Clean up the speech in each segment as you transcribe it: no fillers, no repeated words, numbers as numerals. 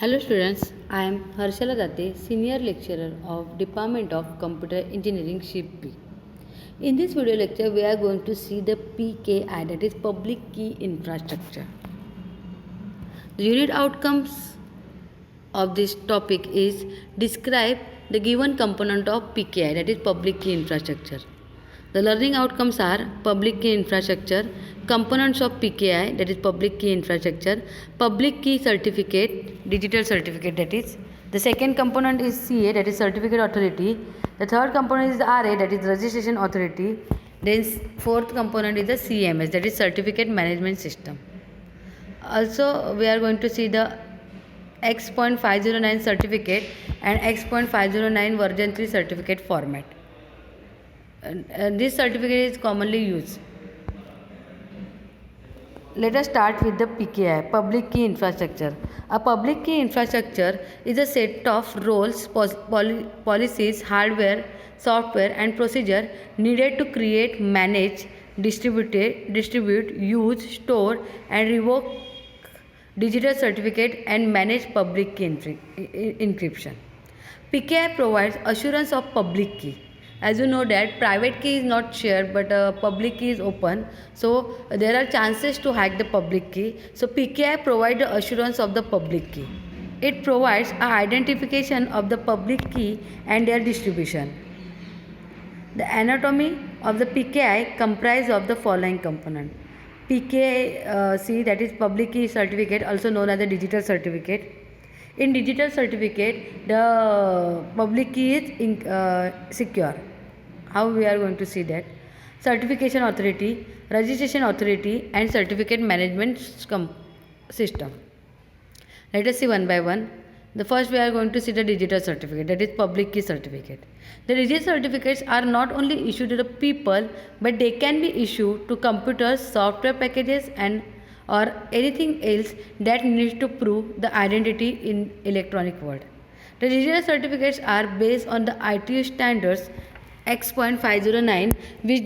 Hello students, I am Harshala Date, Senior Lecturer of Department of Computer Engineering SHIP. In this video lecture, we are going to see the PKI, that is Public Key Infrastructure. The unit outcomes of this topic is describe the given component of PKI, that is Public Key Infrastructure. The learning outcomes are public key infrastructure, components of PKI, that is public key infrastructure, public key certificate, digital certificate, that is. The second component is CA, that is certificate authority. The third component is RA, that is registration authority. Then fourth component is the CMS, that is certificate management system. Also, we are going to see the X.509 certificate and X.509 version 3 certificate format. This certificate is commonly used. Let us start with the PKI, Public Key Infrastructure. A public key infrastructure is a set of rules, policies, hardware, software and procedure needed to create, manage, distribute, use, store and revoke digital certificate and manage public key encryption. PKI provides assurance of public key. As you know that private key is not shared but public key is open, so there are chances to hack the public key. So PKI provides the assurance of the public key. It provides a identification of the public key and their distribution. The anatomy of the PKI comprises of the following component. PKI that is public key certificate, also known as the digital certificate. In digital certificate, the public key is secure. How we are going to see that? Certification authority, registration authority and certificate management system. Let us see one by one. The first we are going to see the digital certificate, that is public key certificate. The digital certificates are not only issued to the people but they can be issued to computers, software packages and or anything else that needs to prove the identity in electronic world. The digital certificates are based on the ITU standards X.509 which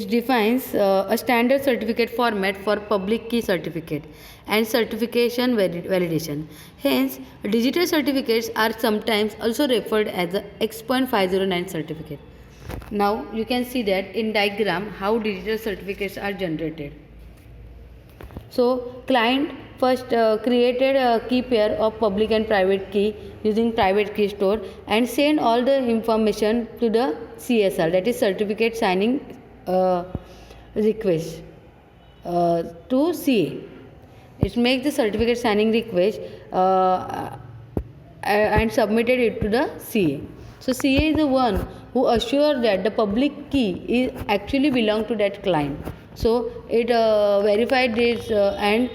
defines a standard certificate format for public key certificate and certification validation. Hence, digital certificates are sometimes also referred as the X.509 certificate. Now, you can see that in diagram how digital certificates are generated. So, client first created a key pair of public and private key using private key store and send all the information to the CSR, that is certificate signing request to CA. It makes the certificate signing request and submitted it to the CA. So CA is the one who assures that the public key is actually belong to that client. So it verified this and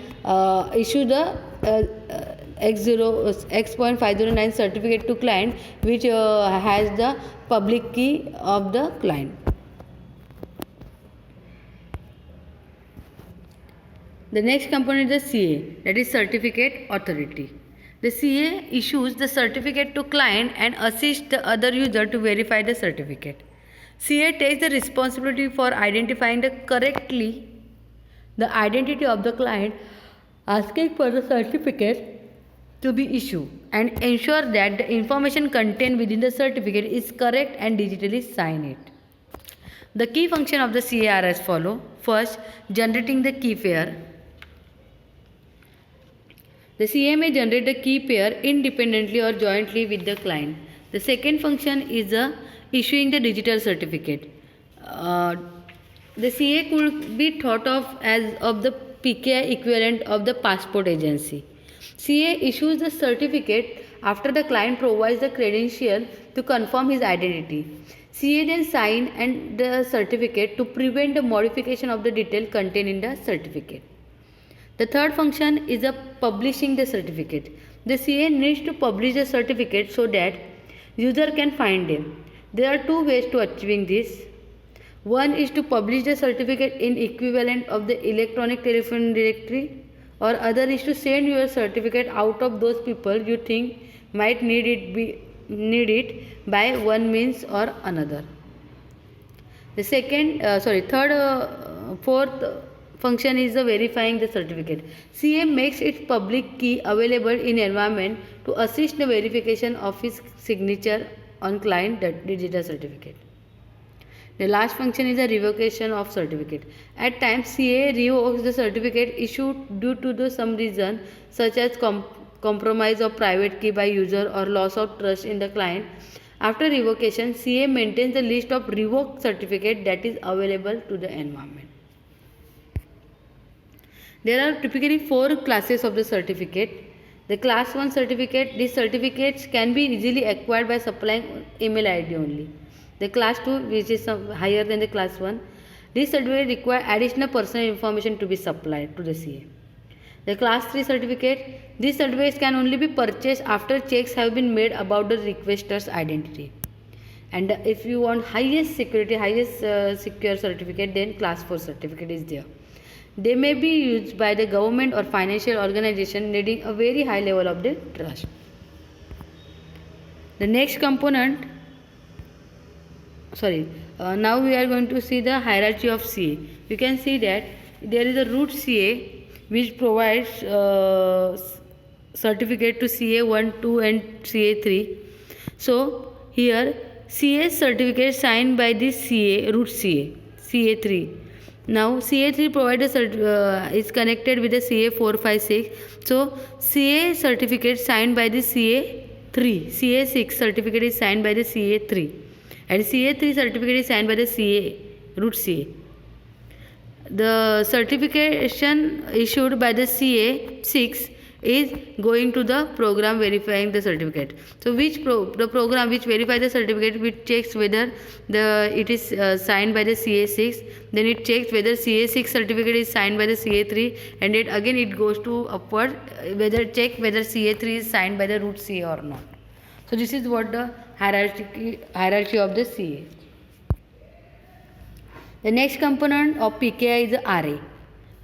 issue the X.509 certificate to client which has the public key of the client. The next component is the CA, that is certificate authority. The CA issues the certificate to client and assists the other user to verify the certificate. CA takes the responsibility for identifying correctly the identity of the client, asking for the certificate to be issued and ensure that the information contained within the certificate is correct and digitally sign it. The key function of the CA are as follow. First, generating the key pair. The CA may generate the key pair independently or jointly with the client. The second function is issuing the digital certificate. The CA could be thought of the PKI equivalent of the passport agency. CA issues the certificate after the client provides the credential to confirm his identity. CA then signs and the certificate to prevent the modification of the detail contained in the certificate. The third function is publishing the certificate. The CA needs to publish the certificate so that user can find them. There are two ways to achieving this. One is to publish the certificate in equivalent of the electronic telephone directory, or other is to send your certificate out of those people you think might need it by one means or another. The fourth function is the verifying the certificate. CA makes its public key available in environment to assist the verification of his signature on client digital certificate. The last function is the revocation of certificate. At times, CA revokes the certificate issued due to some reason such as compromise of private key by user or loss of trust in the client. After revocation, CA maintains the list of revoked certificate that is available to the environment. There are typically 4 classes of the certificate. The class 1 certificate, these certificates can be easily acquired by supplying email ID only. The class 2, which is higher than the class 1, this certificate require additional personal information to be supplied to the CA. The class 3 certificate, these certificates can only be purchased after checks have been made about the requester's identity. And if you want highest security, highest secure certificate, then class 4 certificate is there. They may be used by the government or financial organization needing a very high level of the trust. The next component, now we are going to see the hierarchy of CA. You can see that there is a root CA which provides certificate to CA 1, 2 and CA 3. So here CA certificate signed by this CA, root CA, CA 3. Now CA 3 provider is connected with the CA 4, 5, 6. So CA certificate signed by the CA 3. CA 6 certificate is signed by the CA 3. And CA 3 certificate is signed by the CA, root CA. The certification issued by the CA 6 is going to the program verifying the certificate. So the program which verifies the certificate, which checks whether it is signed by the CA 6, then it checks whether CA 6 certificate is signed by the CA 3, and it goes to upward whether CA 3 is signed by the root CA or not. So this is what the hierarchy of the CA. The next component of PKI is the RA,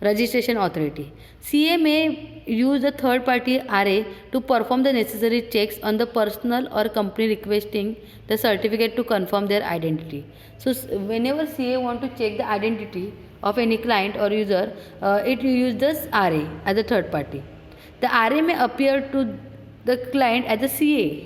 Registration Authority. CA may use a third party RA to perform the necessary checks on the personal or company requesting the certificate to confirm their identity. So whenever CA want to check the identity of any client or user, it uses this RA as a third party. The RA may appear to the client as a CA,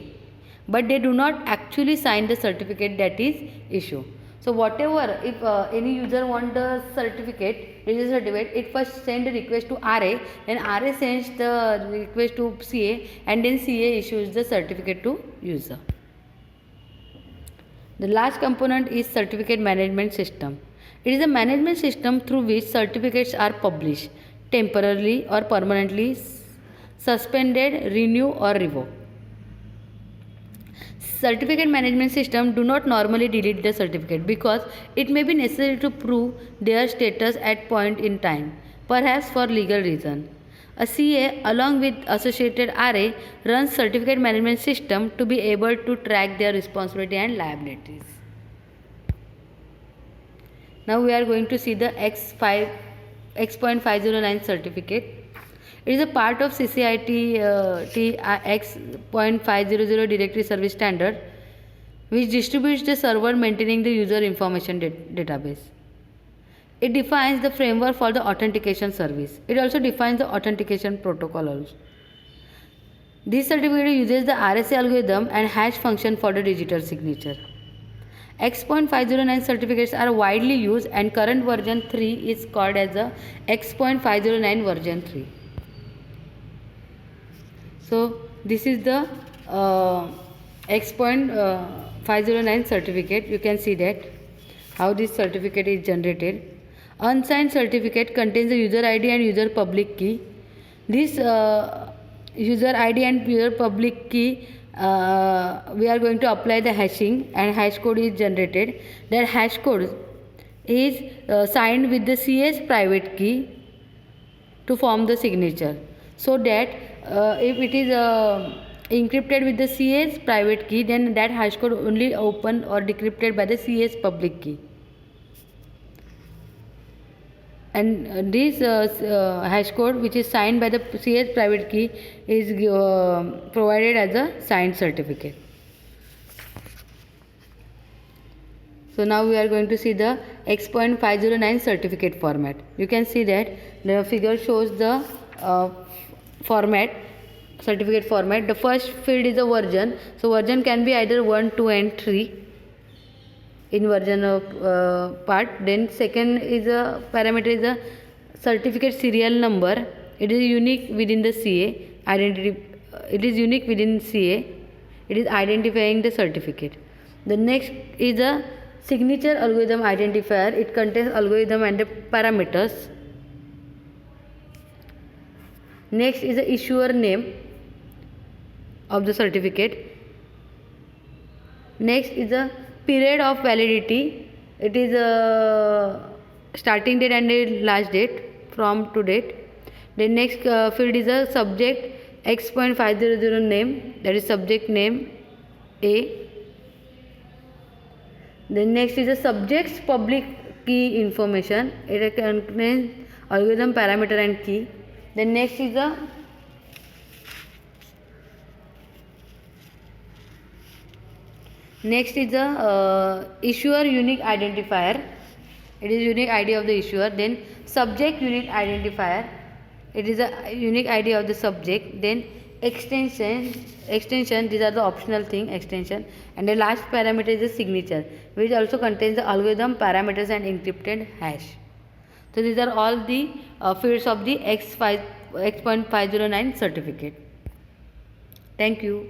but they do not actually sign the certificate that is issued. So whatever, if any user want the certificate, register certificate, it first send a request to RA, and RA sends the request to CA, and then CA issues the certificate to user. The last component is certificate management system. It is a management system through which certificates are published, temporarily or permanently suspended, renewed or revoked. Certificate management system do not normally delete the certificate because it may be necessary to prove their status at point in time, perhaps for legal reason. A CA along with associated RA runs certificate management system to be able to track their responsibility and liabilities. Now we are going to see the X.509 certificate. It is a part of CCIT X.500 Directory Service Standard, which distributes the server maintaining the user information database. It defines the framework for the authentication service. It also defines the authentication protocol also. This certificate uses the RSA algorithm and hash function for the digital signature. X.509 certificates are widely used, and current version 3 is called as the X.509 version 3. So this is the X.509 certificate. You can see that how this certificate is generated. Unsigned certificate contains the user ID and user public key. This user ID and user public key, we are going to apply the hashing, and hash code is generated. That hash code is signed with the CS private key to form the signature, so that if it is encrypted with the CS private key, then that hash code only open or decrypted by the CS public key. And this hash code, which is signed by the CS private key, is provided as a signed certificate. So now we are going to see the X.509 certificate format. You can see that the figure shows the format, certificate format. The first field is a version. So version can be either 1, 2 and 3 in version of part. Then second is a parameter is a certificate serial number. It is unique within the CA identity. It is unique within CA. It is identifying the certificate. The next is a signature algorithm identifier. It contains algorithm and the parameters. Next is the issuer name of the certificate. Next is the period of validity. It is a starting date and a last date from to date. The next field is a subject X.500 name, that is subject name A. Then next is the subject's public key information. It contains algorithm, parameter and key. Then next is the issuer unique identifier. It is unique ID of the issuer. Then subject unique identifier. It is a unique ID of the subject. Then extension, these are the optional thing, extension. And the last parameter is the signature, which also contains the algorithm, parameters and encrypted hash. So these are all the fields of the X.509 certificate. Thank you.